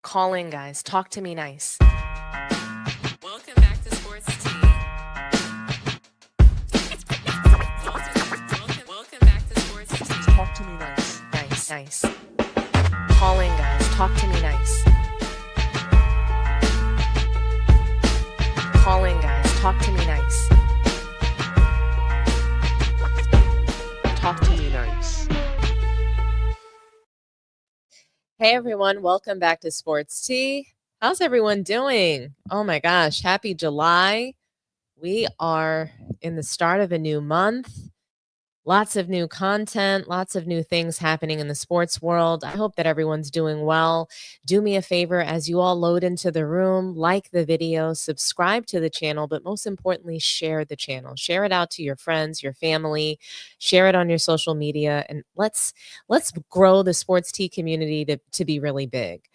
Colin, guys, talk to me nice. Welcome back to Sports Tea. Welcome back to Sports Tea. Talk to me nice. Nice. Colin, guys, talk to me nice. Colin, guys, talk to me nice. Talk to me nice. Hey everyone, welcome back to Sports Tea. How's everyone doing? Oh my gosh, happy July. We are in the start of a new month. Lots of new content, lots of new things happening in the sports world. I hope that everyone's doing well. Do me a favor as you all load into the room, like the video, subscribe to the channel, but most importantly, share the channel. Share it out to your friends, your family, share it on your social media, and let's grow the Sports Tea community to be really big.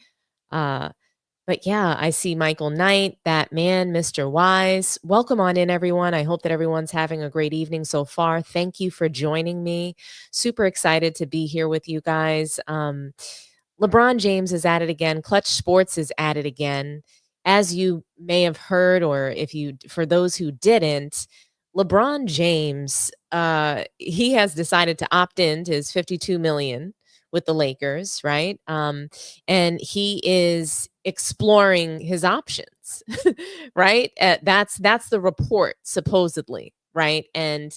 But yeah, I see Michael Knight, that man, Mr. Wise. Welcome on in, everyone. I hope that everyone's having a great evening so far. Thank you for joining me. Super excited to be here with you guys. LeBron James is at it again. Clutch Sports is at it again. As you may have heard, or for those who didn't, LeBron James, he has decided to opt into his $52 million with the Lakers, right? And he is exploring his options, right? That's the report, supposedly, right? And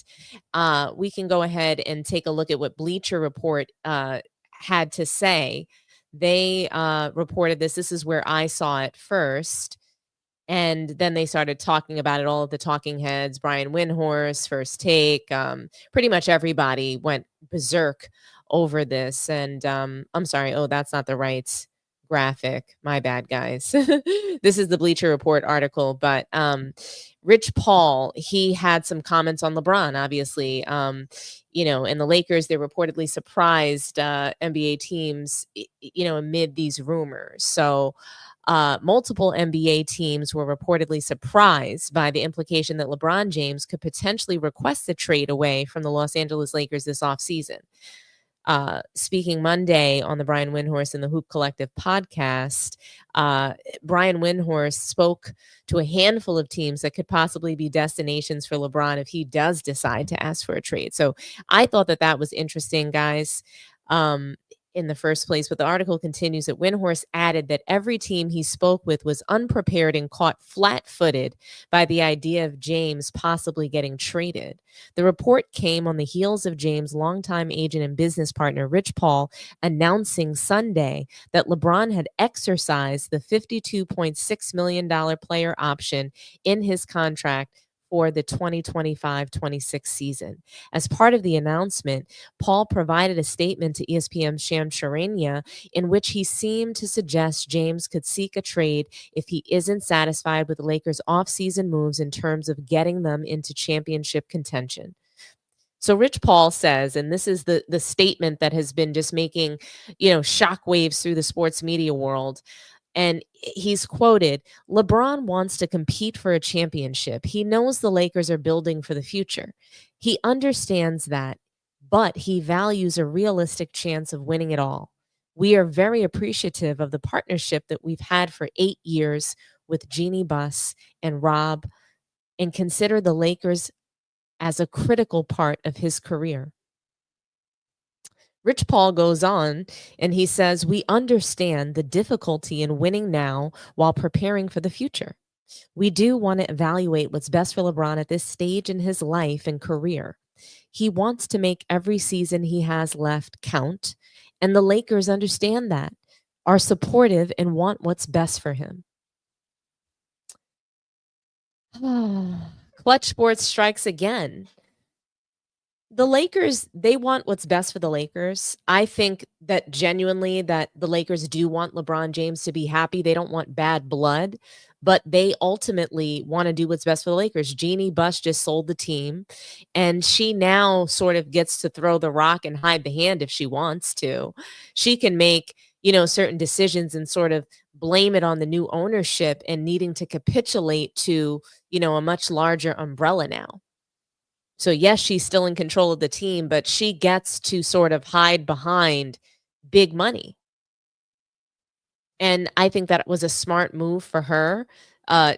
we can go ahead and take a look at what Bleacher Report had to say. They reported this. This is where I saw it first. And then they started talking about it, all of the talking heads, Brian Windhorst, First Take, pretty much everybody went berserk over this. And I'm sorry, that's not the right graphic. My bad, guys. This is the Bleacher Report article, but Rich Paul, he had some comments on LeBron, obviously. And the Lakers, they're reportedly surprised NBA teams, amid these rumors. So multiple NBA teams were reportedly surprised by the implication that LeBron James could potentially request a trade away from the Los Angeles Lakers this offseason. Speaking Monday on the Brian Windhorst and the Hoop Collective podcast, Brian Windhorst spoke to a handful of teams that could possibly be destinations for LeBron if he does decide to ask for a trade. So I thought that was interesting, guys. In the first place, but the article continues that Windhorst added that every team he spoke with was unprepared and caught flat-footed by the idea of James possibly getting traded. The report came on the heels of James' longtime agent and business partner, Rich Paul, announcing Sunday that LeBron had exercised the $52.6 million player option in his contract for the 2025-26 season. As part of the announcement, Paul provided a statement to ESPN's Sham Charania in which he seemed to suggest James could seek a trade if he isn't satisfied with the Lakers' offseason moves in terms of getting them into championship contention. So Rich Paul says, and this is the statement that has been just making, shockwaves through the sports media world. And he's quoted, LeBron wants to compete for a championship. He knows the Lakers are building for the future. He understands that, but he values a realistic chance of winning it all. We are very appreciative of the partnership that we've had for 8 years with Jeannie Buss and Rob, and consider the Lakers as a critical part of his career. Rich Paul goes on and he says, we understand the difficulty in winning now while preparing for the future. We do want to evaluate what's best for LeBron at this stage in his life and career. He wants to make every season he has left count, and the Lakers understand that, are supportive, and want what's best for him. Clutch Sports strikes again. The Lakers, they want what's best for the Lakers. I think that genuinely that the Lakers do want LeBron James to be happy. They don't want bad blood, but they ultimately want to do what's best for the Lakers. Jeannie Buss just sold the team, and she now sort of gets to throw the rock and hide the hand if she wants to. She can make, certain decisions and sort of blame it on the new ownership and needing to capitulate to, a much larger umbrella now. So yes, she's still in control of the team, but she gets to sort of hide behind big money. And I think that was a smart move for her. I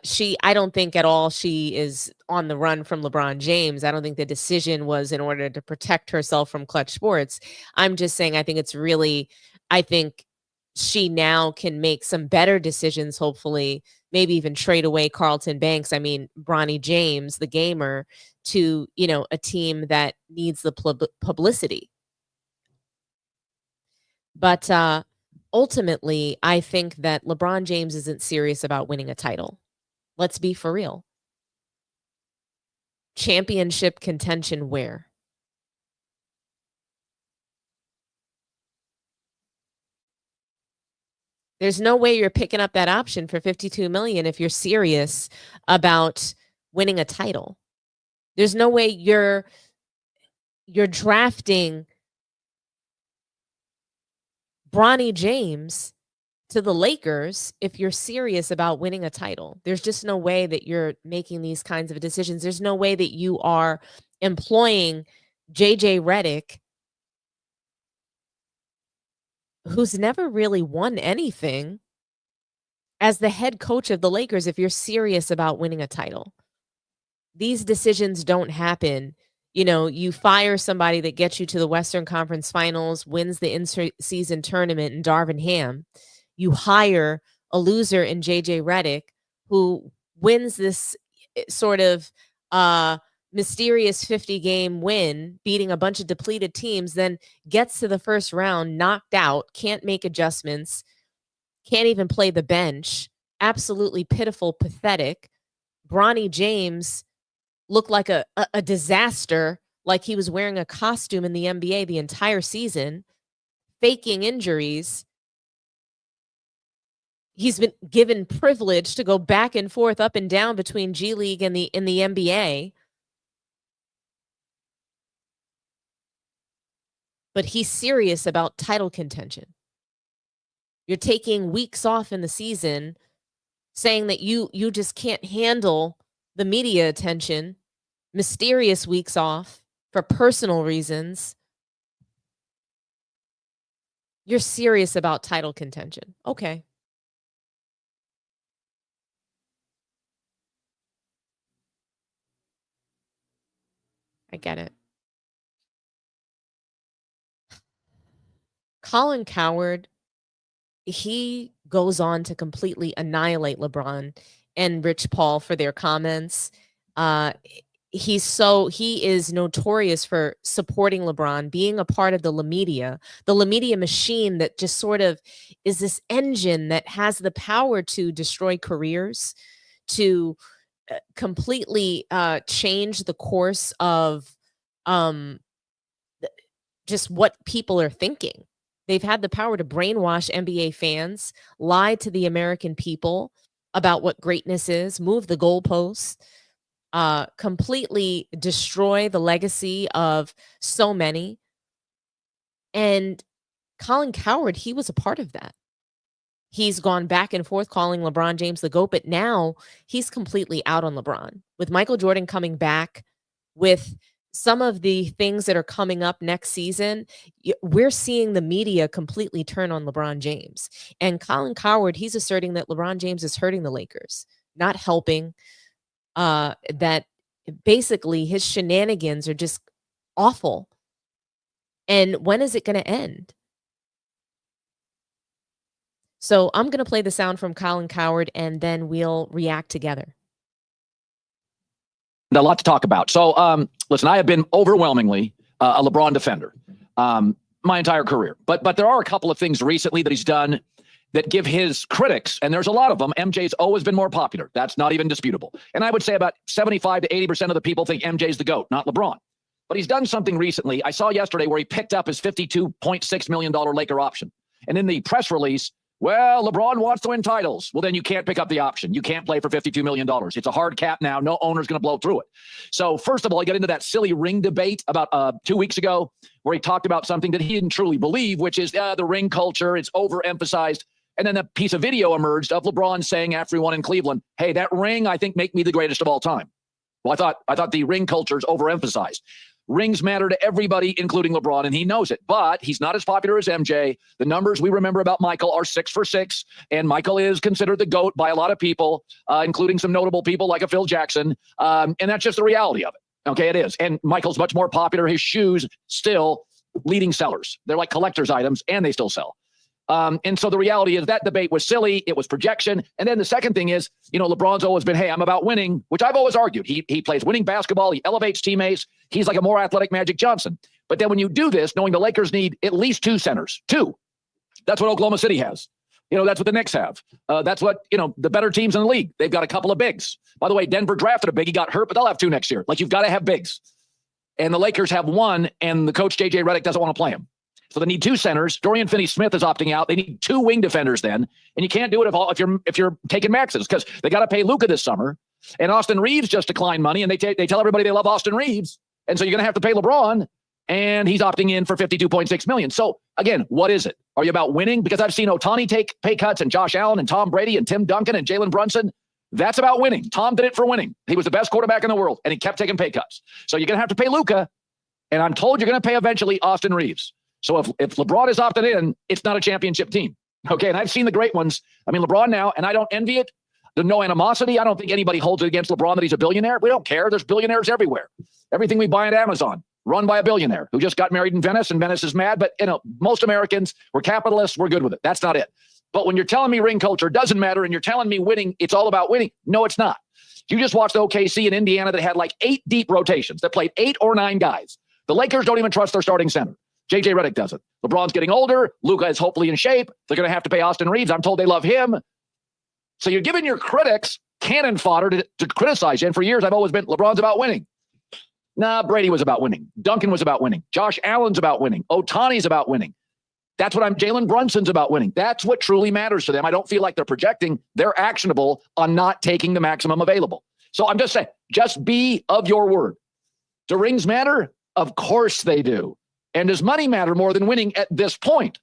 don't think at all she is on the run from LeBron James. I don't think the decision was in order to protect herself from Clutch Sports. I'm just saying, I think she now can make some better decisions, hopefully, maybe even trade away Carlton Banks. I mean, Bronny James, the gamer, to, a team that needs the publicity. But ultimately, I think that LeBron James isn't serious about winning a title. Let's be for real. Championship contention where? There's no way you're picking up that option for $52 million if you're serious about winning a title. There's no way you're drafting Bronny James to the Lakers if you're serious about winning a title. There's just no way that you're making these kinds of decisions. There's no way that you are employing JJ Redick, who's never really won anything, as the head coach of the Lakers if you're serious about winning a title. These decisions don't happen. You fire somebody that gets you to the Western Conference Finals, wins the in-season tournament in Darvin Ham. You hire a loser in JJ Redick who wins this sort of mysterious 50-game win, beating a bunch of depleted teams, then gets to the first round, knocked out, can't make adjustments, can't even play the bench. Absolutely pitiful, pathetic. Bronny James looked like a disaster, like he was wearing a costume in the NBA the entire season, faking injuries. He's been given privilege to go back and forth, up and down between G League and the NBA. But he's serious about title contention. You're taking weeks off in the season, saying that you just can't handle the media attention, mysterious weeks off for personal reasons. You're serious about title contention. Okay. I get it. Colin Cowherd, he goes on to completely annihilate LeBron and Rich Paul for their comments. He is notorious for supporting LeBron, being a part of the La Media machine that just sort of is this engine that has the power to destroy careers, to completely change the course of just what people are thinking. They've had the power to brainwash NBA fans, lie to the American people about what greatness is, move the goalposts, completely destroy the legacy of so many. And Colin Cowherd, he was a part of that. He's gone back and forth calling LeBron James the GOAT, but now he's completely out on LeBron. With Michael Jordan coming back, with some of the things that are coming up next season, we're seeing the media completely turn on LeBron James. And Colin Cowherd, he's asserting that LeBron James is hurting the Lakers, not helping, that basically his shenanigans are just awful. And when is it going to end? So I'm going to play the sound from Colin Cowherd, and then we'll react together. A lot to talk about. So, listen, I have been overwhelmingly a LeBron defender my entire career. But there are a couple of things recently that he's done that give his critics, and there's a lot of them, MJ's always been more popular. That's not even disputable. And I would say about 75 to 80% of the people think MJ's the GOAT, not LeBron. But he's done something recently. I saw yesterday where he picked up his $52.6 million Laker option. And in the press release, well, LeBron wants to win titles. Well, then you can't pick up the option. You can't play for $52 million. It's a hard cap now. No owner's going to blow through it. So first of all, he got into that silly ring debate about 2 weeks ago where he talked about something that he didn't truly believe, which is the ring culture. It's overemphasized. And then a piece of video emerged of LeBron saying after he won in Cleveland, hey, that ring, I think, make me the greatest of all time. Well, I thought the ring culture is overemphasized. Rings matter to everybody, including LeBron, and he knows it. But he's not as popular as MJ. The numbers we remember about Michael are 6 for 6, and Michael is considered the GOAT by a lot of people, including some notable people like a Phil Jackson. And that's just the reality of it. Okay, it is. And Michael's much more popular. His shoes still leading sellers. They're like collector's items, and they still sell. And so the reality is that debate was silly. It was projection. And then the second thing is, LeBron's always been, hey, I'm about winning, which I've always argued. He plays winning basketball. He elevates teammates. He's like a more athletic Magic Johnson. But then when you do this, knowing the Lakers need at least 2 centers, 2, that's what Oklahoma City has. That's what the Knicks have. That's what, the better teams in the league. They've got a couple of bigs. By the way, Denver drafted a big. He got hurt, but they'll have 2 next year. Like, you've got to have bigs. And the Lakers have 1, and the coach, J.J. Redick, doesn't want to play him. So they need 2 centers. Dorian Finney-Smith is opting out. They need 2 wing defenders then. And you can't do it if you're taking maxes, because they got to pay Luka this summer. And Austin Reeves just declined money, and they tell everybody they love Austin Reeves. And so you're going to have to pay LeBron, and he's opting in for $52.6 million. So again, what is it? Are you about winning? Because I've seen Ohtani take pay cuts, and Josh Allen and Tom Brady and Tim Duncan and Jalen Brunson. That's about winning. Tom did it for winning. He was the best quarterback in the world, and he kept taking pay cuts. So you're going to have to pay Luka, and I'm told you're going to pay eventually Austin Reeves. So if LeBron is opted in, it's not a championship team. Okay, and I've seen the great ones. I mean, LeBron now, and I don't envy it. There's no animosity. I don't think anybody holds it against LeBron that he's a billionaire. We don't care. There's billionaires everywhere. Everything we buy at Amazon, run by a billionaire who just got married in Venice, and Venice is mad. But, most Americans, we're capitalists. We're good with it. That's not it. But when you're telling me ring culture doesn't matter, and you're telling me winning, it's all about winning. No, it's not. You just watched OKC in Indiana that had like 8 deep rotations that played 8 or 9 guys. The Lakers don't even trust their starting center. J.J. Redick doesn't. LeBron's getting older. Luka is hopefully in shape. They're going to have to pay Austin Reeves. I'm told they love him. So you're giving your critics cannon fodder to criticize you. And for years, I've always been, LeBron's about winning. Nah, Brady was about winning. Duncan was about winning. Josh Allen's about winning. Ohtani's about winning. That's what Jalen Brunson's about winning. That's what truly matters to them. I don't feel like they're projecting. They're actionable on not taking the maximum available. So I'm just saying, just be of your word. Do rings matter? Of course they do. And does money matter more than winning at this point?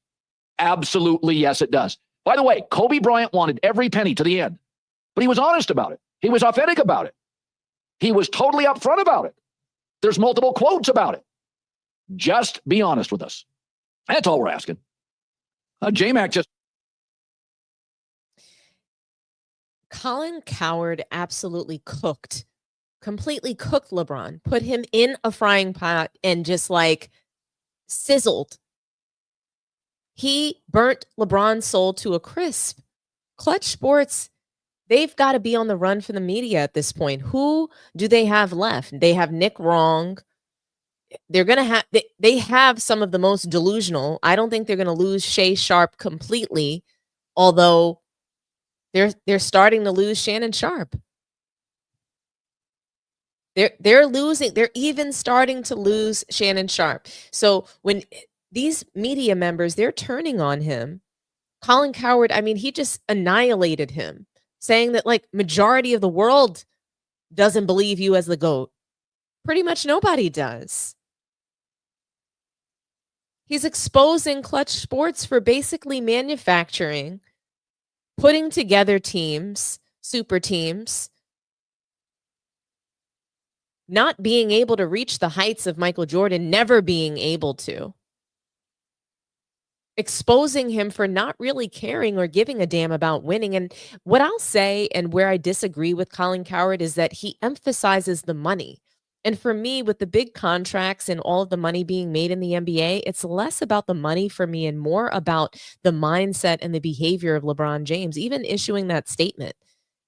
Absolutely, yes, it does. By the way, Kobe Bryant wanted every penny to the end, but he was honest about it. He was authentic about it. He was totally upfront about it. There's multiple quotes about it. Just be honest with us. That's all we're asking. J-Mac just... Colin Cowherd absolutely completely cooked LeBron, put him in a frying pot and just like sizzled. He burnt LeBron's soul to a crisp. Clutch Sports, they've got to be on the run for the media at this point. Who do they have left? They have Nick Wrong. They're going to have, they have some of the most delusional. I don't think they're going to lose Shay Sharp completely, although they're starting to lose Shannon Sharp. They're losing. They're even starting to lose Shannon Sharp. So when these media members, they're turning on him, Colin Cowherd, I mean, he just annihilated him, saying that like majority of the world doesn't believe you as the GOAT. Pretty much nobody does. He's exposing Clutch Sports for basically manufacturing, putting together teams, super teams, not being able to reach the heights of Michael Jordan, never being able to. Exposing him for not really caring or giving a damn about winning. And what I'll say, and where I disagree with Colin Cowherd, is that he emphasizes the money. And for me, with the big contracts and all of the money being made in the NBA, it's less about the money for me and more about the mindset and the behavior of LeBron James, even issuing that statement.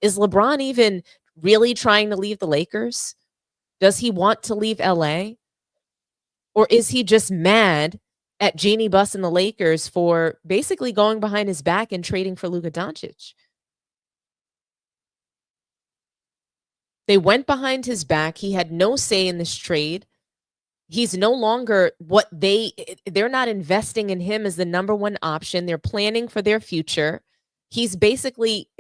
Is LeBron even really trying to leave the Lakers? Does he want to leave LA? Or is he just mad at Jeannie Buss and the Lakers for basically going behind his back and trading for Luka Doncic? They went behind his back. He had no say in this trade. He's no longer what they're not investing in him as the number one option. They're planning for their future. He's basically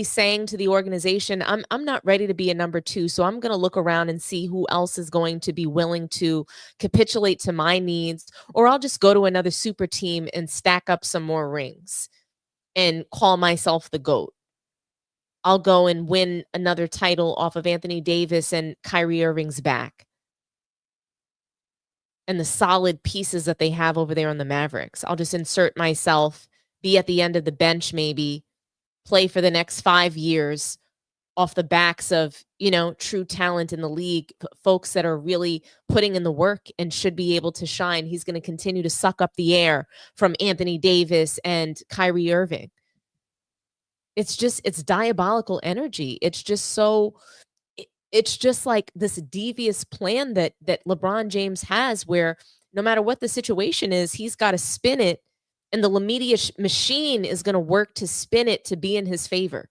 saying to the organization, I'm not ready to be a number 2, so I'm going to look around and see who else is going to be willing to capitulate to my needs, or I'll just go to another super team and stack up some more rings and call myself the GOAT. I'll go and win another title off of Anthony Davis and Kyrie Irving's back. and the solid pieces that they have over there on the Mavericks. I'll just insert myself, be at the end of the bench, maybe play for the next 5 years off the backs of, true talent in the league, folks that are really putting in the work and should be able to shine. He's going to continue to suck up the air from Anthony Davis and Kyrie Irving. It's diabolical energy. It's just like this devious plan that LeBron James has, where no matter what the situation is, he's got to spin it, and the media machine is going to work to spin it to be in his favor.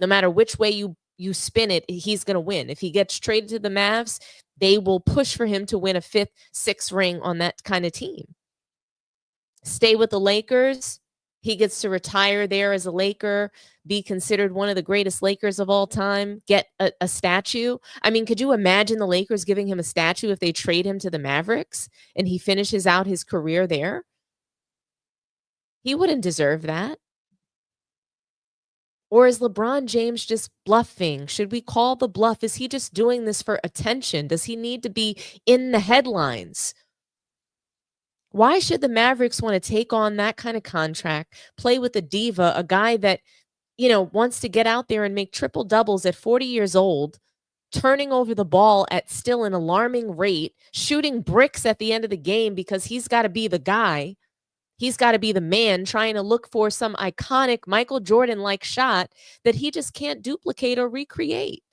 No matter which way you spin it, he's going to win. If he gets traded to the Mavs, they will push for him to win a 5th, 6th ring on that kind of team. Stay with the Lakers. He gets to retire there as a Laker, be considered one of the greatest Lakers of all time, get a statue. I mean, could you imagine the Lakers giving him a statue if they trade him to the Mavericks and he finishes out his career there? He wouldn't deserve that. Or is LeBron James just bluffing? Should we call the bluff? Is he just doing this for attention? Does he need to be in the headlines? Why should the Mavericks want to take on that kind of contract, play with a diva, a guy that, wants to get out there and make triple doubles at 40 years old, turning over the ball at still an alarming rate, shooting bricks at the end of the game because he's got to be the guy. He's got to be the man, trying to look for some iconic Michael Jordan-like shot that he just can't duplicate or recreate.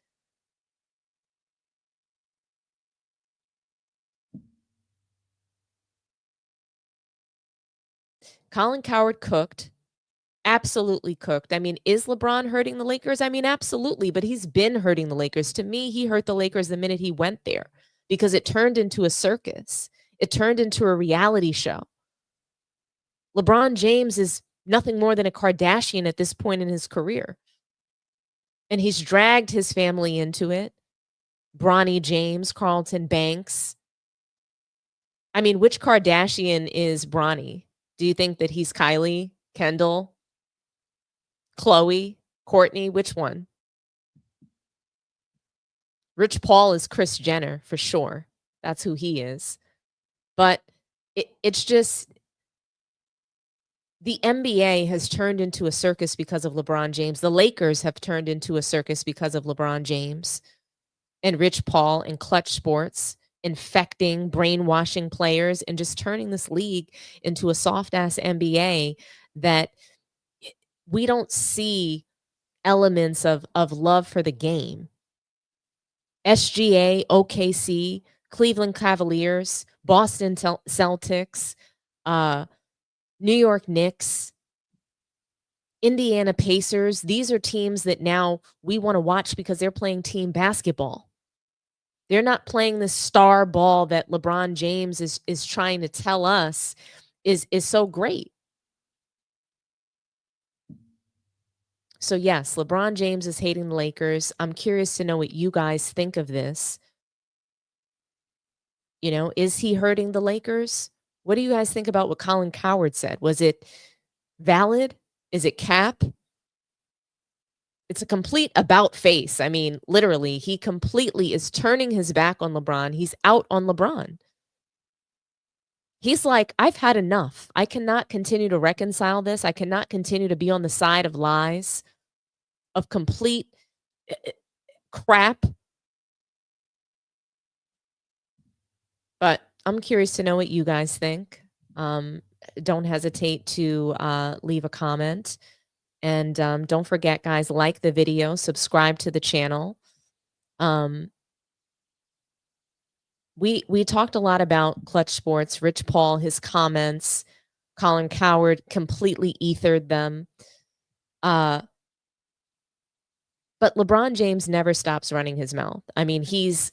Colin Cowherd cooked, absolutely cooked. I mean, is LeBron hurting the Lakers? I mean, absolutely, but he's been hurting the Lakers. To me, he hurt the Lakers the minute he went there because it turned into a circus. It turned into a reality show. LeBron James is nothing more than a Kardashian at this point in his career. And he's dragged his family into it. Bronny James, Carlton Banks. I mean, which Kardashian is Bronny? Do you think that he's Kylie, Kendall, Khloe, Courtney? Which one? Rich Paul is Kris Jenner for sure. That's who he is. But it's just, the NBA has turned into a circus because of LeBron James. The Lakers have turned into a circus because of LeBron James and Rich Paul and Clutch Sports, infecting, brainwashing players, and just turning this league into a soft-ass NBA that we don't see elements of love for the game. SGA, OKC, Cleveland Cavaliers, Boston Celtics, New York Knicks, Indiana Pacers. These are teams that now we want to watch because they're playing team basketball. They're not playing the star ball that LeBron James is trying to tell us is so great. So yes, LeBron James is hating the Lakers. I'm curious to know what you guys think of this. Is he hurting the Lakers? What do you guys think about what Colin Cowherd said? Was it valid? Is it cap? It's a complete about face. I mean, literally, he completely is turning his back on LeBron. He's out on LeBron. He's like, I've had enough. I cannot continue to reconcile this. I cannot continue to be on the side of lies, of complete crap. But I'm curious to know what you guys think. Don't hesitate to leave a comment. And don't forget, guys, like the video, subscribe to the channel. We talked a lot about Clutch Sports, Rich Paul, his comments. Colin Cowherd completely ethered them. But LeBron James never stops running his mouth. I mean, he's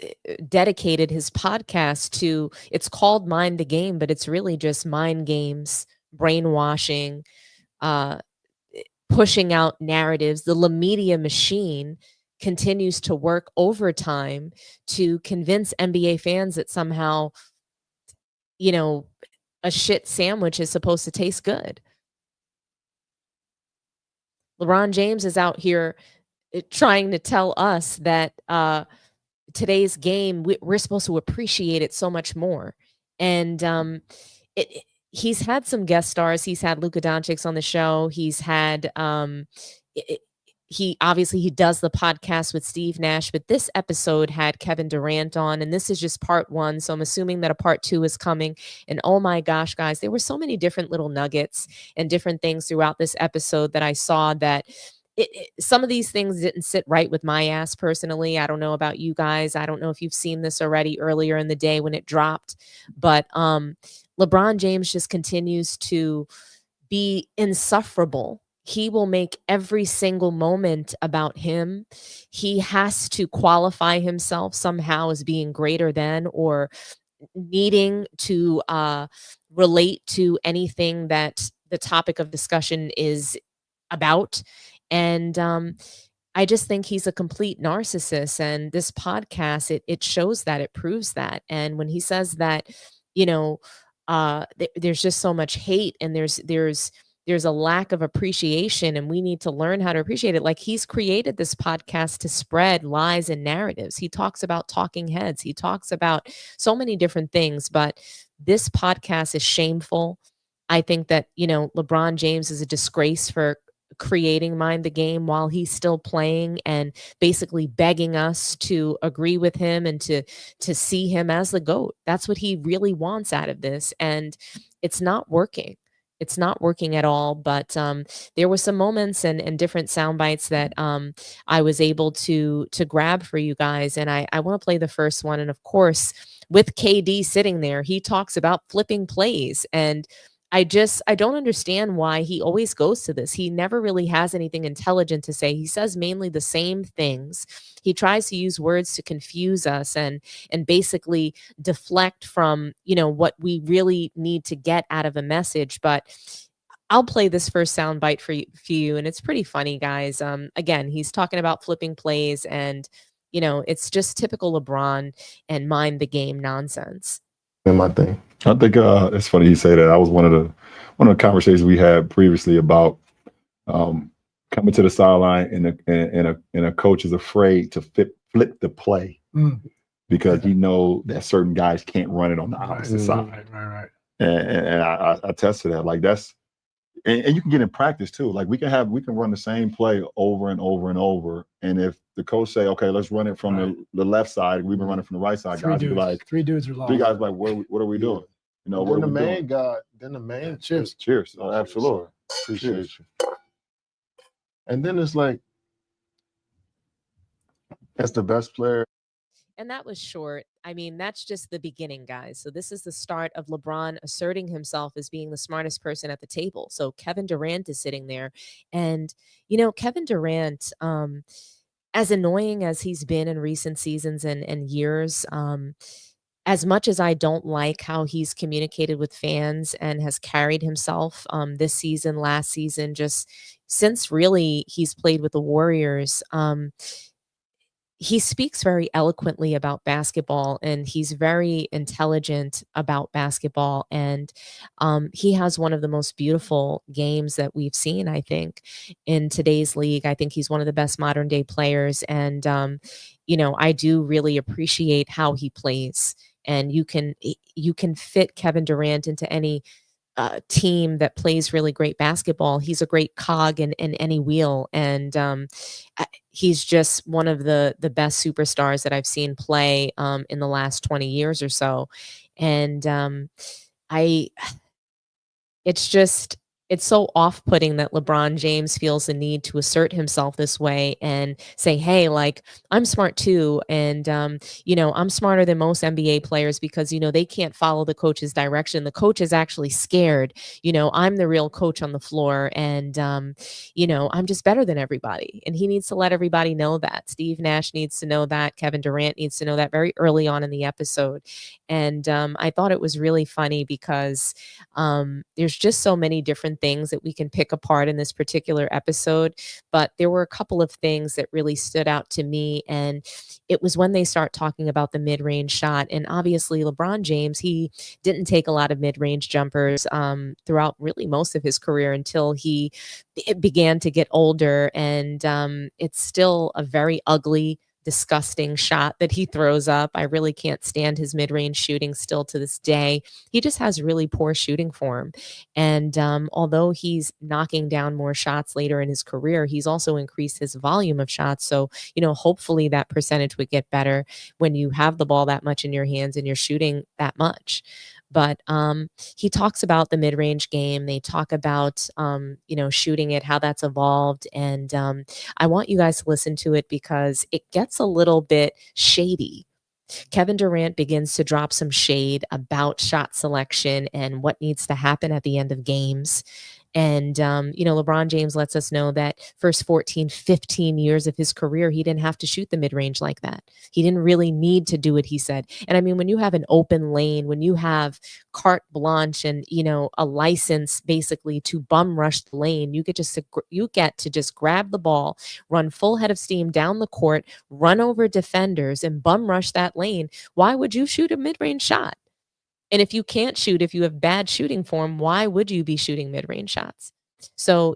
dedicated his podcast to, it's called Mind the Game, but it's really just mind games, brainwashing, pushing out narratives. The media machine continues to work overtime to convince NBA fans that somehow, a shit sandwich is supposed to taste good. LeBron James is out here trying to tell us that today's game, we're supposed to appreciate it so much more. And he's had some guest stars. He's had Luka Doncic on the show. He's had it, he obviously he does the podcast with Steve Nash, but this episode had Kevin Durant on, and this is just part one. So I'm assuming that a part two is coming. And oh my gosh, guys, there were so many different little nuggets and different things throughout this episode that I saw that some of these things didn't sit right with my ass personally. I don't know about you guys. I don't know if you've seen this already earlier in the day when it dropped, but LeBron James just continues to be insufferable. He will make every single moment about him. He has to qualify himself somehow as being greater than or needing to relate to anything that the topic of discussion is about. And I just think he's a complete narcissist. And this podcast, it shows that, it proves that. And when he says that, you know, there's just so much hate and there's a lack of appreciation and we need to learn how to appreciate it. Like he's created this podcast to spread lies and narratives. He talks about talking heads. He talks about so many different things, but this podcast is shameful. I think that, LeBron James is a disgrace for creating Mind the Game while he's still playing and basically begging us to agree with him and to see him as the GOAT. That's what he really wants out of this. And it's not working. It's not working at all. But there were some moments and different sound bites that I was able to grab for you guys. And I want to play the first one. And of course, with KD sitting there, he talks about flipping plays. And I don't understand why he always goes to this. He never really has anything intelligent to say. He says mainly the same things. He tries to use words to confuse us and basically deflect from, what we really need to get out of a message. But I'll play this first soundbite for you, and it's pretty funny, guys. Again, he's talking about flipping plays, and it's just typical LeBron and mind the game nonsense. In my thing, I think it's funny you say that. I was one of the conversations we had previously about coming to the sideline and a coach is afraid to flip the play because you know that certain guys can't run it on the opposite side. Right. And I attest to that. Like that's and you can get in practice too. Like we can run the same play over and over and over. And if the coach say, okay, let's run it from the left side, we've been running from the right side, guys be like, three dudes are lost. Three guys like, what are we doing? What Then are we doing? Then the man cheers. Cheers. Oh, absolutely. Appreciate you. And then it's like, as the best player. And that was short. I mean, that's just the beginning, guys. So this is the start of LeBron asserting himself as being the smartest person at the table. So Kevin Durant is sitting there. And, Kevin Durant, as annoying as he's been in recent seasons and years, as much as I don't like how he's communicated with fans and has carried himself this season, last season, just since really he's played with the Warriors, he speaks very eloquently about basketball and he's very intelligent about basketball. And he has one of the most beautiful games that we've seen, I think, in today's league. I think he's one of the best modern day players. And, I do really appreciate how he plays. And you can fit Kevin Durant into any team that plays really great basketball. He's a great cog in any wheel. And he's just one of the best superstars that I've seen play in the last 20 years or so. And it's so off-putting that LeBron James feels the need to assert himself this way and say, hey, like, I'm smart too. And, I'm smarter than most NBA players because, they can't follow the coach's direction. The coach is actually scared. I'm the real coach on the floor and, I'm just better than everybody. And he needs to let everybody know that. Steve Nash needs to know that. Kevin Durant needs to know that very early on in the episode. And I thought it was really funny because there's just so many different things that we can pick apart in this particular episode, but there were a couple of things that really stood out to me, and it was when they start talking about the mid-range shot. And obviously LeBron James, he didn't take a lot of mid-range jumpers throughout really most of his career until it began to get older, and it's still a very ugly disgusting shot that he throws up. I really can't stand his mid-range shooting still to this day. He just has really poor shooting form. And although he's knocking down more shots later in his career, he's also increased his volume of shots. So, hopefully that percentage would get better when you have the ball that much in your hands and you're shooting that much. But he talks about the mid-range game. They talk about, shooting it, how that's evolved. And I want you guys to listen to it because it gets a little bit shady. Kevin Durant begins to drop some shade about shot selection and what needs to happen at the end of games. And, LeBron James lets us know that first 14, 15 years of his career, he didn't have to shoot the mid-range like that. He didn't really need to do it, he said. And I mean, when you have an open lane, when you have carte blanche and, a license basically to bum rush the lane, you get to just grab the ball, run full head of steam down the court, run over defenders and bum rush that lane. Why would you shoot a mid-range shot? And if you can't shoot, if you have bad shooting form, why would you be shooting mid-range shots? So,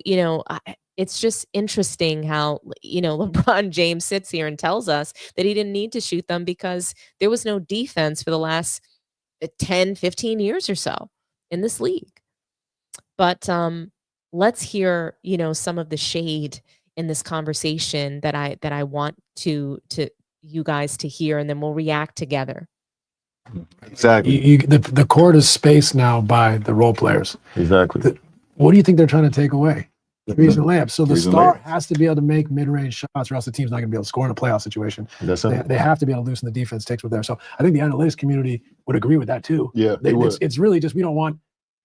it's just interesting how, LeBron James sits here and tells us that he didn't need to shoot them because there was no defense for the last 10, 15 years or so in this league. But let's hear, some of the shade in this conversation that I want to you guys to hear, and then we'll react together. Exactly. The court is spaced now by the role players. Exactly. What do you think they're trying to take away? Threes and layups. So the Threes and star layups. has to be able to make mid-range shots, or else the team's not going to be able to score in a playoff situation. That's They have to be able to loosen the defense takes with there. So I think the analytics community would agree with that too. Yeah, they would. It's really just we don't want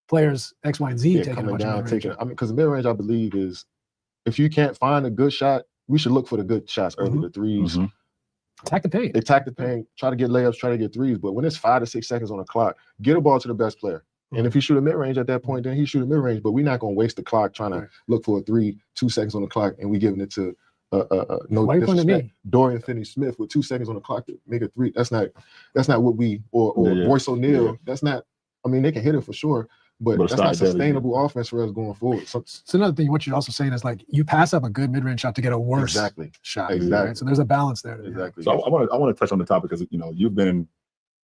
players X, Y, and Z taking a coming bunch down, of mid-range. because the mid range, I believe, is if you can't find a good shot, we should look for the good shots early, the 3s. Mm-hmm. Attack the paint. Attack the paint, try to get layups, try to get 3s. But when it's 5 to 6 seconds on the clock, get a ball to the best player. And if he shoot a mid range at that point, then he shoot a mid range. But we're not going to waste the clock trying to look for a 3, 2 seconds on the clock, and we giving it to no Why you pointing at disrespect, me? Dorian Finney-Smith with 2 seconds on the clock to make a 3. That's not what we or Royce O'Neal. Yeah. That's not. I mean, they can hit it for sure, but But it's that's not not sustainable offense for us going forward. So, So another thing, what you're also saying is like you pass up a good mid-range shot to get a worse shot. Exactly. Right? So there's a balance there. exactly. So I want to touch on the topic because you've been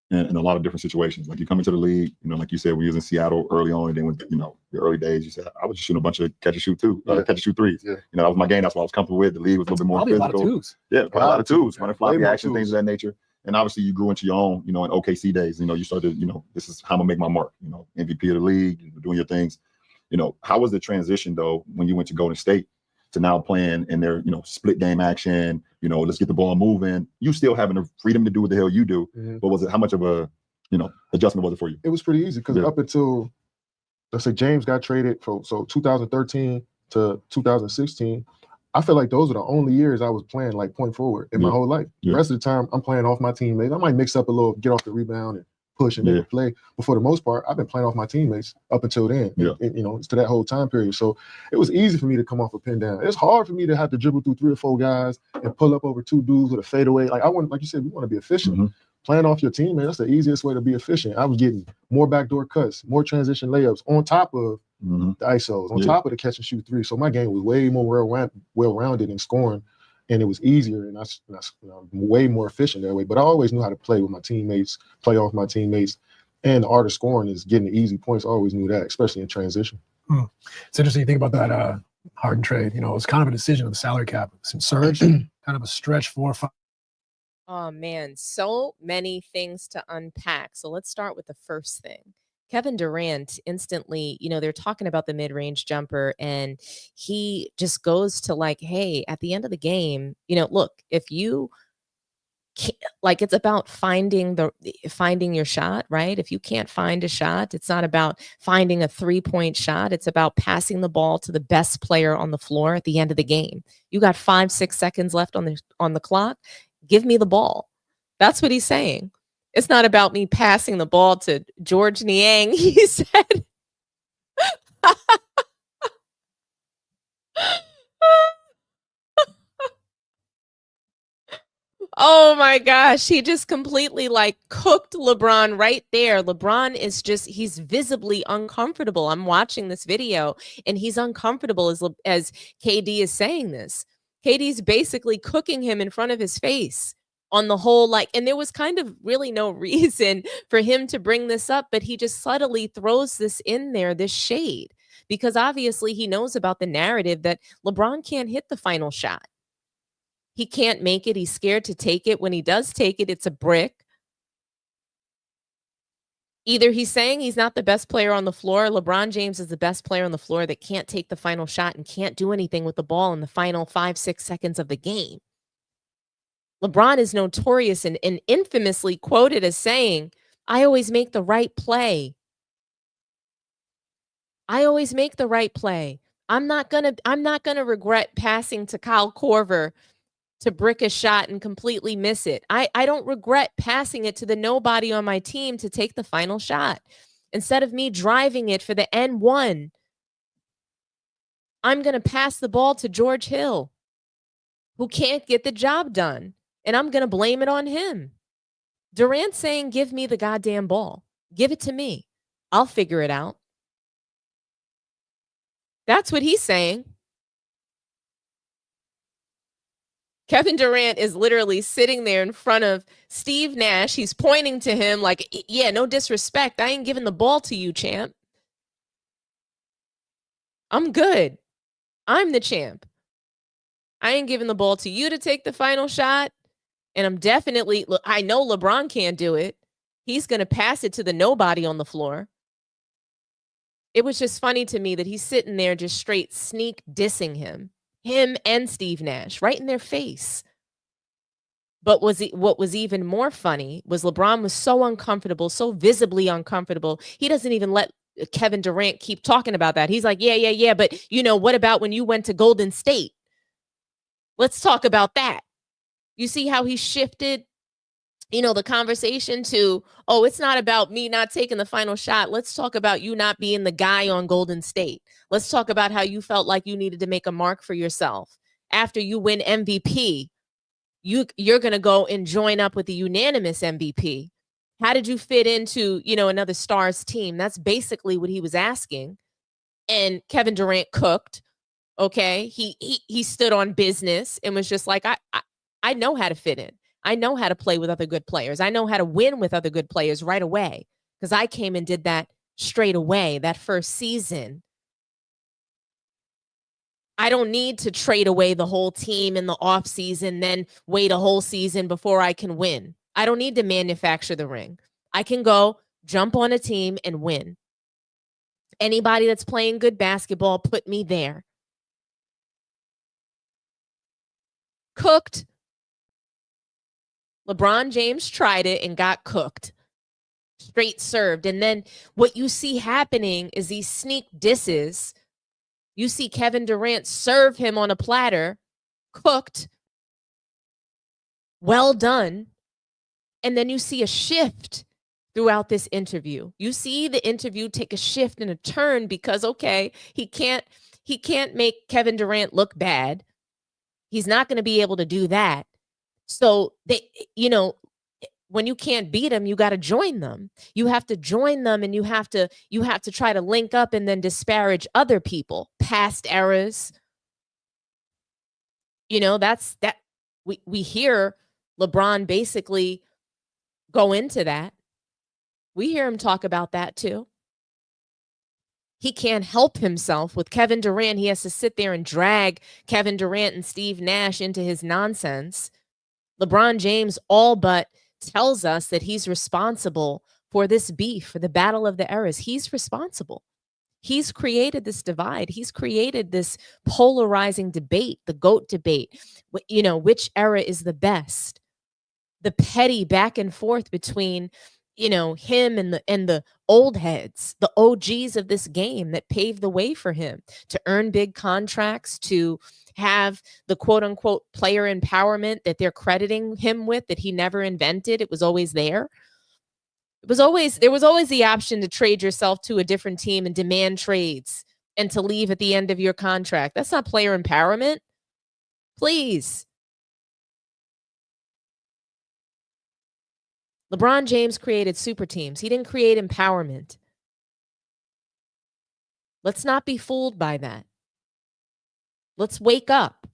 in a lot of different situations. Like you come into the league, like you said, we was in Seattle early on, and then with your early days, you said I was just shooting a bunch of catch and shoot threes. Yeah. That was my game. That's what I was comfortable with. The league was a little bit more Probably a lot physical. of twos. Yeah, a lot of twos, running Way floppy more action, twos. things of that nature. And obviously, you grew into your own, in OKC days. You started, this is how I'm gonna make my mark. MVP of the league, doing your things. How was the transition though when you went to Golden State to now playing in their, split game action? Let's get the ball moving. You still having the freedom to do what the hell you do, but was it how much of a, adjustment was it for you? It was pretty easy because up until let's say James got traded for 2013 to 2016. I feel like those are the only years I was playing like point forward in my whole life. Yeah. The rest of the time, I'm playing off my teammates. I might mix up a little, get off the rebound and push and then play. But for the most part, I've been playing off my teammates up until then. Yeah. To that whole time period. So it was easy for me to come off a pin down. It's hard for me to have to dribble through 3 or 4 guys and pull up over 2 dudes with a fadeaway. Like like you said, we want to be efficient. Mm-hmm. Playing off your team, man, that's the easiest way to be efficient. I was getting more backdoor cuts, more transition layups on top of the ISOs, on top of the catch and shoot 3. So my game was way more well-rounded in scoring, and it was easier, and I'm way more efficient that way. But I always knew how to play with my teammates, play off my teammates, and the art of scoring is getting the easy points. I always knew that, especially in transition. It's interesting you think about that Harden trade. It was kind of a decision of the salary cap. Some surge, kind of a stretch 4 or 5. Oh man, so many things to unpack. So let's start with the first thing. Kevin Durant instantly, they're talking about the mid-range jumper, and he just goes to like, hey, at the end of the game, look, if you like, it's about finding your shot, right? If you can't find a shot, it's not about finding a 3-point shot. It's about passing the ball to the best player on the floor at the end of the game. You got 5-6 seconds left on the clock. Give me the ball. That's what he's saying. It's not about me passing the ball to George Niang, he said. Oh my gosh, he just completely like cooked LeBron right there. LeBron is he's visibly uncomfortable. I'm watching this video and he's uncomfortable as KD is saying this. KD's basically cooking him in front of his face on the whole, like, and there was kind of really no reason for him to bring this up, but he just subtly throws this in there, this shade, because obviously he knows about the narrative that LeBron can't hit the final shot. He can't make it. He's scared to take it. When he does take it, it's a brick. Either he's saying he's not the best player on the floor. LeBron James is the best player on the floor that can't take the final shot and can't do anything with the ball in the final 5-6 seconds of the game. LeBron is notorious and infamously quoted as saying, I always make the right play. I always make the right play. I'm not gonna regret passing to Kyle Korver to brick a shot and completely miss it. I don't regret passing it to the nobody on my team to take the final shot. Instead of me driving it for the N1, I'm going to pass the ball to George Hill, who can't get the job done, and I'm going to blame it on him. Durant saying, give me the goddamn ball. Give it to me. I'll figure it out. That's what he's saying. Kevin Durant is literally sitting there in front of Steve Nash. He's pointing to him like, yeah, no disrespect. I ain't giving the ball to you, champ. I'm good. I'm the champ. I ain't giving the ball to you to take the final shot. And I'm definitely, look, I know LeBron can't do it. He's going to pass it to the nobody on the floor. It was just funny to me that he's sitting there just straight sneak dissing him and Steve Nash right in their face. But what was even more funny was LeBron was so uncomfortable, so visibly uncomfortable. He doesn't even let Kevin Durant keep talking about that. He's like, yeah. But, what about when you went to Golden State? Let's talk about that. You see how he shifted, the conversation to, oh, it's not about me not taking the final shot. Let's talk about you not being the guy on Golden State. Let's talk about how you felt like you needed to make a mark for yourself. After you win MVP, you're going to go and join up with the unanimous MVP. How did you fit into, another Stars team? That's basically what he was asking. And Kevin Durant cooked. Okay. He stood on business and was just like, I know how to fit in. I know how to play with other good players. I know how to win with other good players right away because I came and did that straight away that first season. I don't need to trade away the whole team in the off season, then wait a whole season before I can win. I don't need to manufacture the ring. I can go jump on a team and win. Anybody that's playing good basketball, put me there. Cooked. LeBron James tried it and got cooked. Straight served. And then what you see happening is these sneak disses. You see Kevin Durant serve him on a platter, cooked, well done. And then you see a shift throughout this interview. You see the interview take a shift and a turn because, okay, he can't make Kevin Durant look bad. He's not going to be able to do that. So when you can't beat them, you got to join them. You have to join them and you have to try to link up and then disparage other people, past eras. That's that we hear LeBron basically go into that. We hear him talk about that too. He can't help himself with Kevin Durant. He has to sit there and drag Kevin Durant and Steve Nash into his nonsense. LeBron James all but tells us that he's responsible for this beef, for the battle of the eras. He's responsible. He's created this divide. He's created this polarizing debate, the GOAT debate. Which era is the best? The petty back and forth between, him and the old heads, the OGs of this game that paved the way for him to earn big contracts, to have the quote unquote player empowerment that they're crediting him with that he never invented. It was always there. There was always the option to trade yourself to a different team and demand trades and to leave at the end of your contract. That's not player empowerment. Please. LeBron James created super teams. He didn't create empowerment. Let's not be fooled by that. Let's wake up.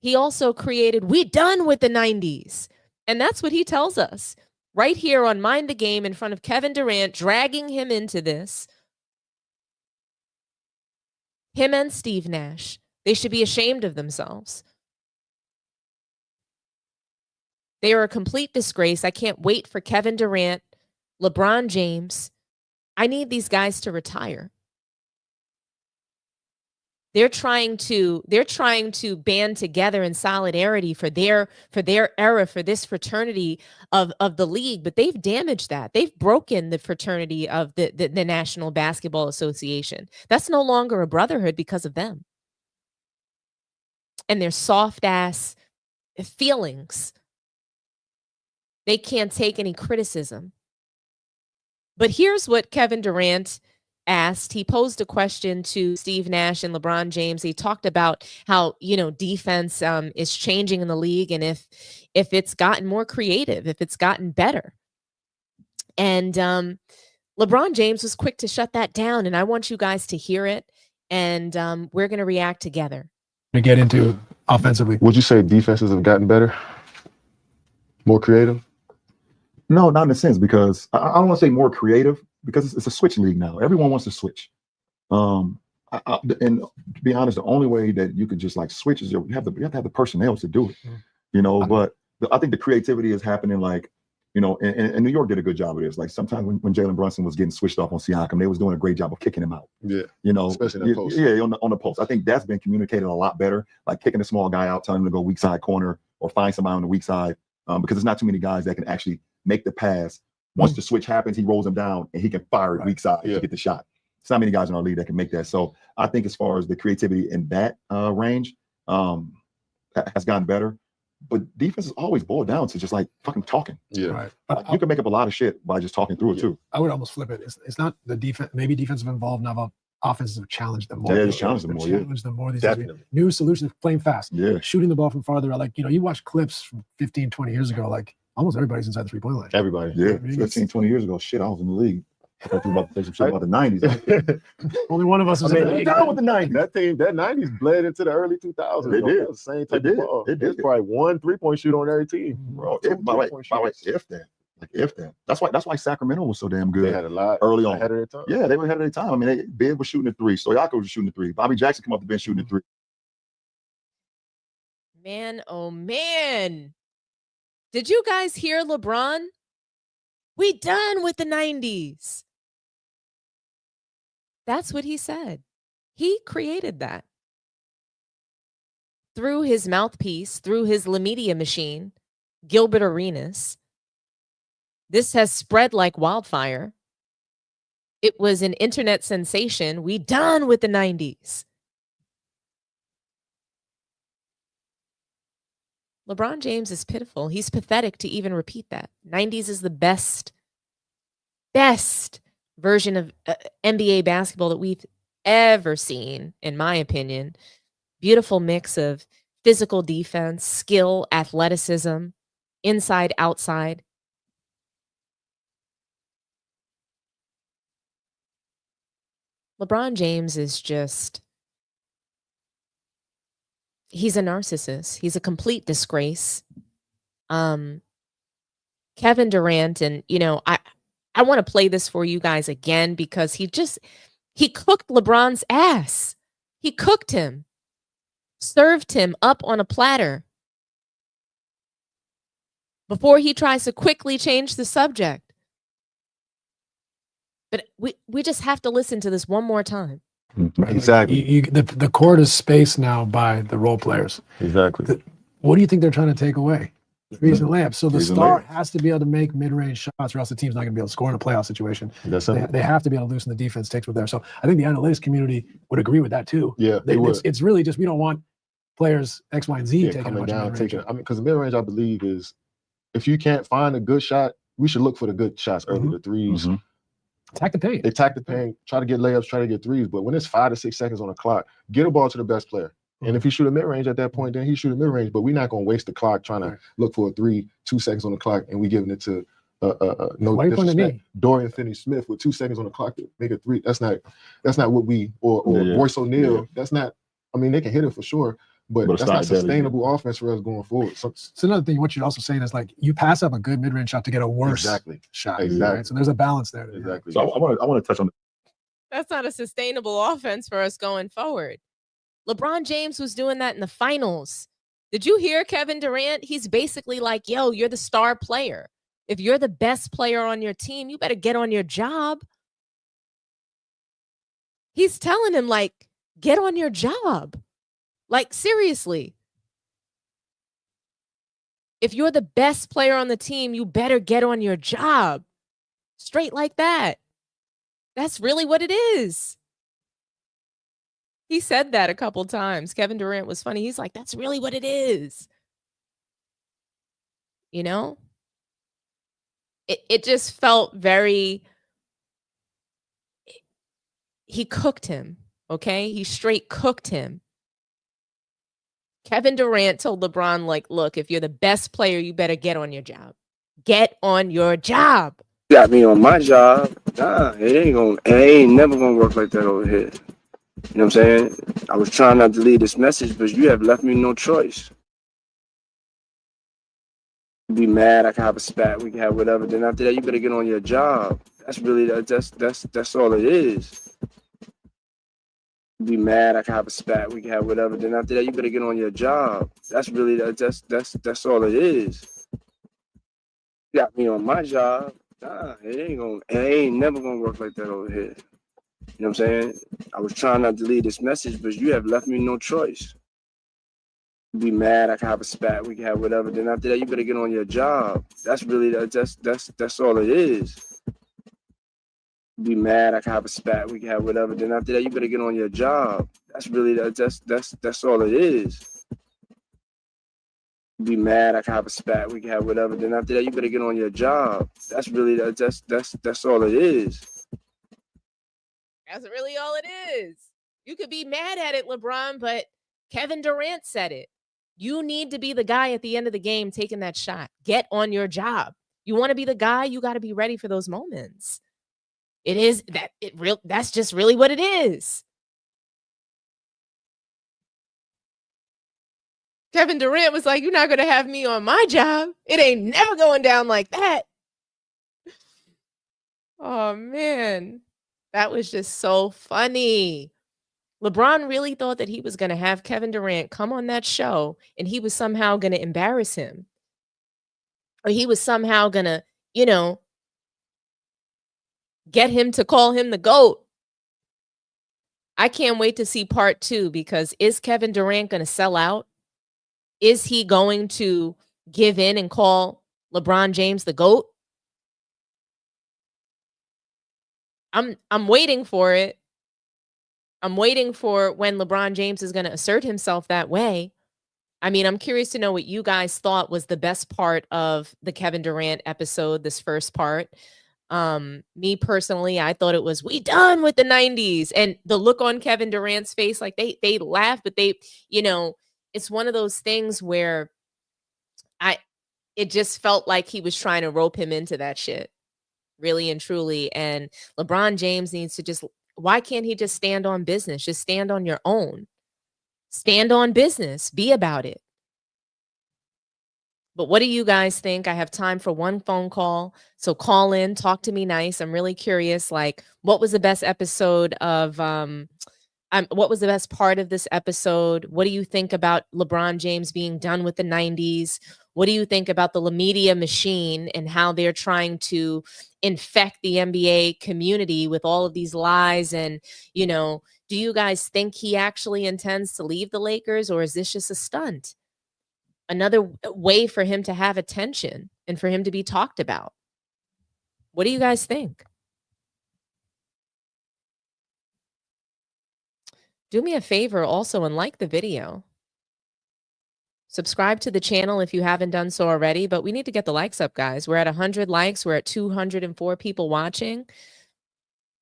he also created, we done with the 90s. And that's what he tells us right here on Mind the Game in front of Kevin Durant, dragging him into this. Him and Steve Nash. They should be ashamed of themselves. They are a complete disgrace. I can't wait for Kevin Durant, LeBron James. I need these guys to retire. They're trying to band together in solidarity for their era, for this fraternity of the league, but they've damaged that. They've broken the fraternity of the National Basketball Association. That's no longer a brotherhood because of them. And their soft ass feelings. They can't take any criticism. But here's what Kevin Durant asked. He posed a question to Steve Nash and LeBron James. He talked about how, defense is changing in the league, and if it's gotten more creative, if it's gotten better. And LeBron James was quick to shut that down, and I want you guys to hear it, and we're going to react together. To get into offensively. Would you say defenses have gotten better? More creative? No, not in a sense, because I don't want to say more creative, because it's a switch league now. Everyone wants to switch. And to be honest, the only way that you could just like switch is you have to have the personnel to do it. But I think the creativity is happening, like, and New York did a good job of this. Like sometimes when Jalen Brunson was getting switched off on Siakam, they was doing a great job of kicking him out. Yeah. Especially in the post. Yeah, on the post. I think that's been communicated a lot better, like kicking the small guy out, telling him to go weak side corner or find somebody on the weak side, because there's not too many guys that can actually make the pass. Once the switch happens, he rolls him down and he can fire it weak side to get the shot. There's not many guys in our league that can make that. So I think as far as the creativity in that range has gotten better. But defense is always boiled down to just like fucking talking. Yeah. Right. Like, you can make up a lot of shit by just talking through it too. I would almost flip it. It's not the defense. Maybe defensive involved now. Offenses have challenged them more. Yeah, just challenge them more. Challenge them more. These Definitely. new solutions, playing fast. Yeah. Shooting the ball from farther. Like, you watch clips from 15, 20 years ago, like almost everybody's inside the 3-point line. Everybody. Yeah. 15, 20 years ago, shit, I was in the league. I thought you were about to say some shit about the 90s. Only one of us was in the league. Down with the 90s. That 90s bled into the early 2000s. They did. That was the same type of ball. There's probably one 3-point shooter on every team. Bro, by the way, if that. That's why Sacramento was so damn good. They had a lot early on. ahead of their time. Yeah, they were ahead of their time. I mean, Bibb was shooting the 3. Stoyako was shooting the 3. Bobby Jackson come off the bench shooting the 3. Man, oh man. Did you guys hear LeBron? We done with the 90s. That's what he said. He created that. Through his mouthpiece, through his La Media machine, Gilbert Arenas. This has spread like wildfire. It was an internet sensation. We done with the 90s. LeBron James is pitiful. He's pathetic to even repeat that. 90s is the best version of NBA basketball that we've ever seen, in my opinion. Beautiful mix of physical defense, skill, athleticism, inside, outside. LeBron James is just, he's a narcissist. He's a complete disgrace. Kevin Durant, and I want to play this for you guys again because he cooked LeBron's ass. He cooked him, served him up on a platter before he tries to quickly change the subject. But we just have to listen to this one more time. Exactly. The court is spaced now by the role players. Exactly. What do you think they're trying to take away? Threes and layups. So the Threes and star layups. has to be able to make mid-range shots, or else the team's not going to be able to score in a playoff situation. That's They have to be able to loosen the defense takes with there. So I think the analytics community would agree with that too. Yeah, they would. It's really just we don't want players X, Y, and Z taking a coming bunch down, of mid-range. taking. I mean, because the mid range, I believe, is if you can't find a good shot, we should look for the good shots early, the threes. Mm-hmm. Attack the paint. Attack the paint, try to get layups, try to get threes. But when it's 5 to 6 seconds on the clock, get a ball to the best player. And if he shoot a mid range at that point, then he shoot a mid range. But we're not going to waste the clock trying to look for a 3, 2 seconds on the clock, and we giving it to no Why you pointing at disrespect, me? Dorian Finney-Smith with 2 seconds on the clock to make a 3. That's not what we or Yeah. Royce O'Neal. Yeah. That's not I mean, they can hit it for sure, but But it's that's not not deadly. sustainable offense for us going forward. So, So another thing, what you're also saying is like you pass up a good mid-range shot to get a worse exactly. shot. Exactly. Right? So there's a balance there. Exactly. So I want to touch on That's not a sustainable offense for us going forward. LeBron James was doing that in the finals. Did you hear Kevin Durant? He's basically like, yo, you're the star player. If you're the best player on your team, you better get on your job. He's telling him, like, get on your job. Like, seriously. If you're the best player on the team, you better get on your job. Straight like that. That's really what it is. He said that a couple times. Kevin Durant was funny. He's like, that's really what it is. You know? It just felt very, he cooked him, okay? He straight cooked him. Kevin Durant told LeBron, like, look, if you're the best player, you better get on your job. Get on your job. Got me on my job. Nah, it ain't never gonna work like that over here. You know what I'm saying? I was trying not to leave this message, but you have left me no choice. Be mad, I can have a spat, we can have whatever. Then after that, you better get on your job. That's really that's all it is. Be mad, I can have a spat, we can have whatever. Then after that, you better get on your job. That's really that's all it is. Got me on my job. Nah, it ain't never gonna work like that over here. You know what I'm saying? I was trying not to leave this message, but you have left me no choice. Be mad, I can have a spat, we can have whatever. Then after that, you better get on your job. That's really that's all it is. Be mad, I can have a spat, we can have whatever. Then after that, you better get on your job. That's really that's all it is. Be mad, I can have a spat, we can have whatever. Then after that, you better get on your job. That's really that's all it is. That's really all it is. You could be mad at it, LeBron, but Kevin Durant said it. You need to be the guy at the end of the game taking that shot. Get on your job. You want to be the guy, you got to be ready for those moments. That's just really what it is. Kevin Durant was like, you're not going to have me on my job. It ain't never going down like that. Oh, man. That was just so funny. LeBron really thought that he was going to have Kevin Durant come on that show and he was somehow going to embarrass him. Or he was somehow going to, get him to call him the GOAT. I can't wait to see part 2 because is Kevin Durant going to sell out? Is he going to give in and call LeBron James the GOAT? I'm waiting for it. I'm waiting for when LeBron James is going to assert himself that way. I mean, I'm curious to know what you guys thought was the best part of the Kevin Durant episode, this first part. Me personally, I thought it was, we done with the 90s. And the look on Kevin Durant's face, like they laugh, but it's one of those things where it just felt like he was trying to rope him into that shit. Really and truly. And LeBron James needs to why can't he just stand on business? Just stand on your own. Stand on business. Be about it. But what do you guys think? I have time for one phone call. So call in, talk to me nice. I'm really curious. Like, what was the best episode of what was the best part of this episode? What do you think about LeBron James being done with the 90s? What do you think about the media machine and how they're trying to infect the NBA community with all of these lies? And, do you guys think he actually intends to leave the Lakers, or is this just a stunt? Another way for him to have attention and for him to be talked about. What do you guys think? Do me a favor also and like the video. Subscribe to the channel if you haven't done so already, but we need to get the likes up, guys. We're at 100 likes. We're at 204 people watching.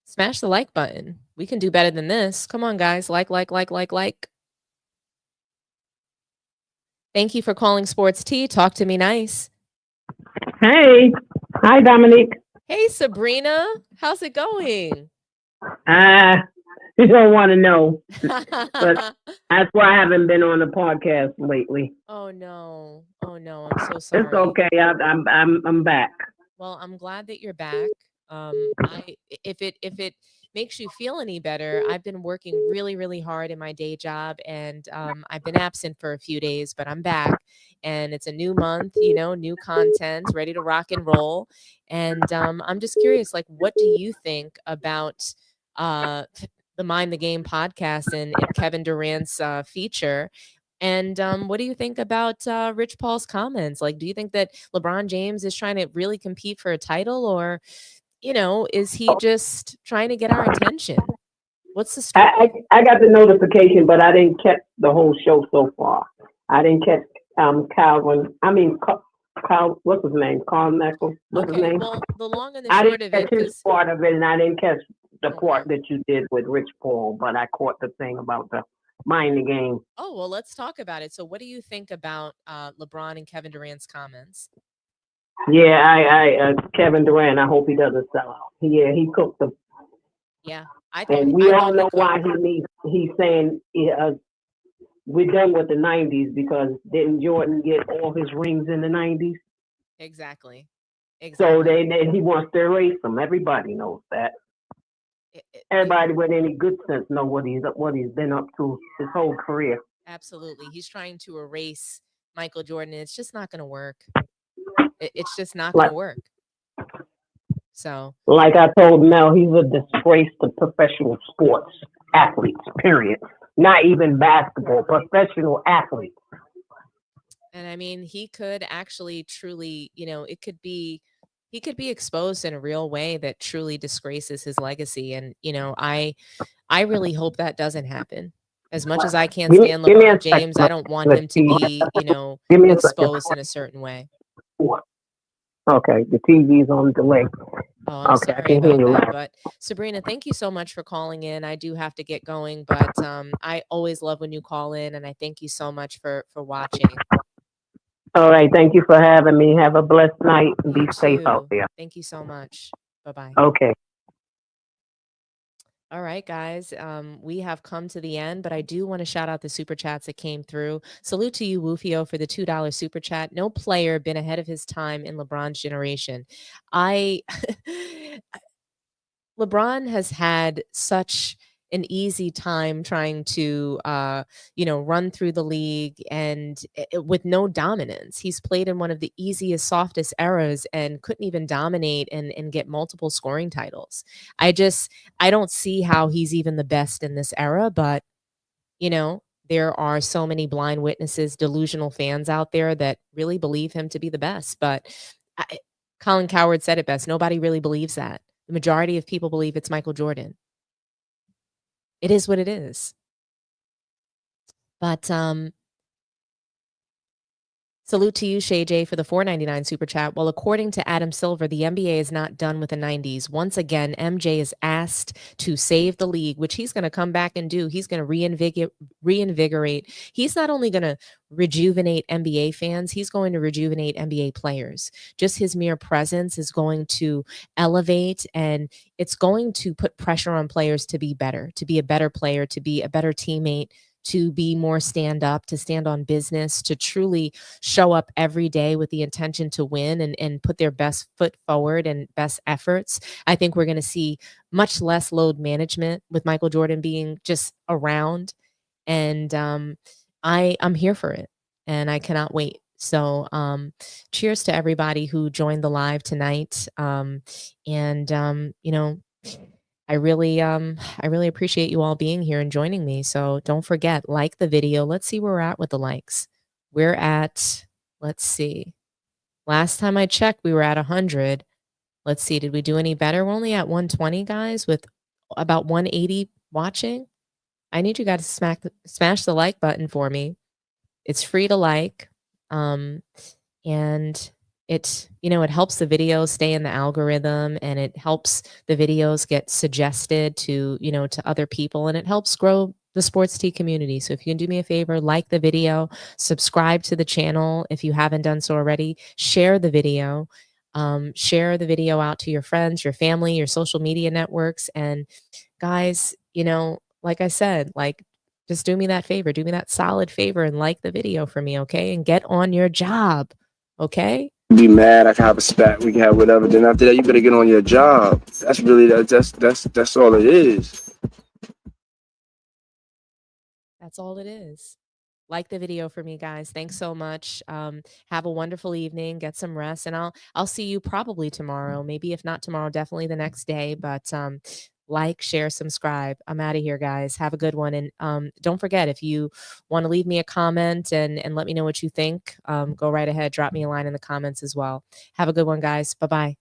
Smash the like button. We can do better than this. Come on, guys. Like. Thank you for calling Sports Tea. Talk to me nice. Hey. Hi, Dominique. Hey, Sabrina. How's it going? You don't want to know. But that's why I haven't been on the podcast lately. Oh no. Oh no. I'm so sorry. It's okay. I'm back. Well, I'm glad that you're back. If it makes you feel any better, I've been working really, really hard in my day job, and I've been absent for a few days, but I'm back, and it's a new month, new content, ready to rock and roll, and I'm just curious, like, what do you think about the Mind the Game podcast and Kevin Durant's feature? And what do you think about Rich Paul's comments? Like, do you think that LeBron James is trying to really compete for a title, or, is he just trying to get our attention? What's the story? I got the notification, but I didn't catch the whole show so far. I didn't catch Calvin. I mean, what's his name? Colin Michael. What's his name? Well, the long and the I short didn't of it, catch his 'cause- part of it, and I didn't catch the Okay. part that you did with Rich Paul, but I caught the thing about the Mind the Game. Oh, well, let's talk about it. So what do you think about LeBron and Kevin Durant's comments? Yeah, I Kevin Durant. I hope he doesn't sell out. Yeah, he cooked them, Yeah, I thought and we I all thought he know why cooked. he needs. He's saying we're done with the '90s because didn't Jordan get all his rings in the '90s? Exactly. So Exactly. he wants to erase them. Everybody knows that. Everybody with any good sense know what he's been up to his whole career. Absolutely. He's trying to erase Michael Jordan, and it's just not going to work. It's just not going Like to work. So, like I told Mel, he's a disgrace to professional sports athletes. Period. Not even basketball. Professional athletes. and I mean, he could actually truly, it could be he could be exposed in a real way that truly disgraces his legacy, and I really hope that doesn't happen. As much as I can't stand Give me a LeBron James, I don't want him to be, Give me a second. exposed in a certain way. Okay, the TV's on delay. Oh, I'm Okay, I sorry can hear about you that. now. But Sabrina, thank you so much for calling in. I do have to get going, but I always love when you call in, and I thank you so much for watching. All right, thank you for having me. Have a blessed night and be You safe out too. there. Thank you so much. Bye-bye. Okay. All right, guys. We have come to the end, but I do want to shout out the super chats that came through. Salute to you, Woofio, for the $2 super chat. No player been ahead of his time in LeBron's generation. LeBron has had such an easy time trying to run through the league, and with no dominance. He's played in one of the easiest, softest eras and couldn't even dominate and get multiple scoring titles. I don't see how he's even the best in this era, but there are so many blind witnesses, delusional fans out there that really believe him to be the best. But Colin Cowherd said it best. Nobody really believes that. The majority of people believe it's Michael Jordan. It is what it is. But salute to you, Shay J, for the $4.99 super chat. Well, according to Adam Silver, the NBA is not done with the 90s. Once again, MJ is asked to save the league, which he's going to come back and do. He's going to reinvigorate. He's not only going to rejuvenate NBA fans, he's going to rejuvenate NBA players. Just his mere presence is going to elevate, and it's going to put pressure on players to be better, to be a better player, to be a better teammate, to be more stand up, to stand on business, to truly show up every day with the intention to win and put their best foot forward and best efforts. I think we're going to see much less load management with Michael Jordan being just around. And I'm here for it, and I cannot wait. So cheers to everybody who joined the live tonight. I really appreciate you all being here and joining me. So don't forget, like the video. Let's see where we're at with the likes. We're at, let's see. Last time I checked, we were at 100. Let's see. Did we do any better? We're only at 120, guys, with about 180 watching. I need you guys to smash the like button for me. It's free to like. And it helps the videos stay in the algorithm, and it helps the videos get suggested to other people, and it helps grow the Sports Tea community. So if you can do me a favor, like the video, subscribe to the channel if you haven't done so already, share the video out to your friends, your family, your social media networks. And guys, you know, like I said, like, just do me that favor, do me that solid favor and like the video for me, okay? And get on your job, okay? Be mad, I can have a spat, we can have whatever. Then after that, you better get on your job. That's really that's all it is. That's all it is. Like the video for me, guys. Thanks so much. Have a wonderful evening. Get some rest, and I'll see you probably tomorrow. Maybe if not tomorrow, definitely the next day. But like, share, subscribe. I'm out of here, guys. Have a good one, and don't forget, if you want to leave me a comment and let me know what you think, go right ahead. Drop me a line in the comments as well. Have a good one, guys. Bye bye.